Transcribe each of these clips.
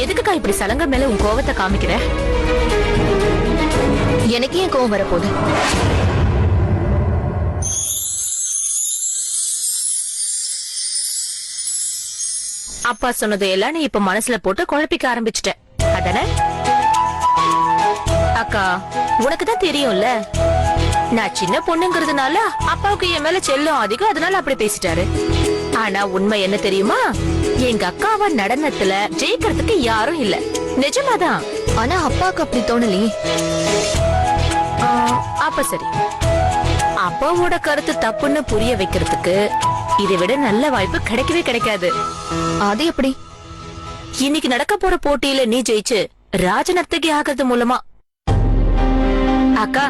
எதுக்குக்கா இப்படி சலங்க மேல உன் கோவத்தை காமிக்கிற? எனக்கு ஏன் கோவம் வரப்போகுது? அப்பா சொன்னது எல்லாம் நீ இப்ப மனசுல போட்டு குழப்பிக்க ஆரம்பிச்சிட்ட அதானே? அக்கா, உனக்குதான் தெரியும்ல, நான் சின்ன பொண்ணுங்கிறதுனால அப்பாவுக்கு என் மேல செல்லம் அதிகம், அதனால அப்படி பேசிட்டாரு. ஆனா உண்மை என்ன தெரியுமா? எங்க அக்காவ நடனத்துல ஜெயிக்கிறதுக்கு யாரும் இல்ல. நிஜமாதான். ஆனா அப்பாவுக்கு அப்படி தோணலையே. அப்ப சரி, அப்பாவோட கருத்து தப்புன்னு புரிய வைக்கிறதுக்கு இதை விட நல்ல வாய்ப்பு கிடைக்கவே கிடைக்காது. அது எப்படி? இன்னைக்கு நடக்க போற போட்டியில நீ ஜெயிச்சு ராஜநர்த்தகி ஆகிறது மூலமா. அக்கா,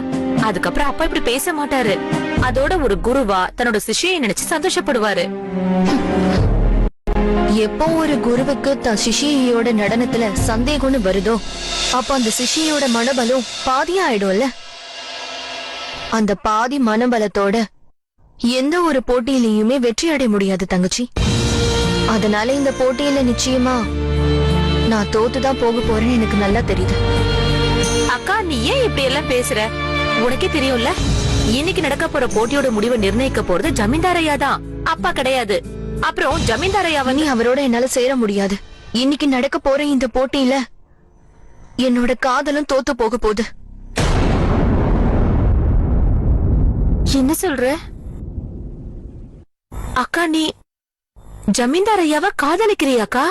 அதுக்கப்புறம் அப்பா இப்படி பேச மாட்டாரு. அதோட ஒரு குருவா தன்னோட சிஷ்யை நினைச்சு சந்தோஷப்படுவாரு. எப்போ ஒரு குருவுக்கு தன் சிஷ்யோட நடனத்துல சந்தேகம்னு வருதோ, அப்ப அந்த சிஷ்யோட மனபலம் பாதியா ஆயிடும்ல. அந்த பாதி மனபலத்தோட எந்த ஒரு போட்டியிலையுமே வெற்றி அடைய முடியாது தங்கச்சி. அதனால இந்த போட்டியில நிச்சயமா நான் தோத்துதான் போக போறேன்னு எனக்கு நல்லா தெரியுது. அக்கா, நீ ஏன் இப்படி எல்லாம் பேசுற? உனக்கே தெரியும்ல, இன்னைக்கு நடக்க போற போட்டியோட முடிவை நிர்ணயிக்க போறது ஜமீன்தாரையா தான், அப்பா கிடையாது. அப்புறம் ஜமீன்தாரையாவ நீ அவரோட என்னால சேர முடியாது. இன்னைக்கு நடக்க போற இந்த போட்டியில என்னோட காதலும் தோத்து போக போகுது. என்ன சொல்ற? அக்கா, நீ ஜமீன்தாரையாவ காதலிக்கிறியாக்கா?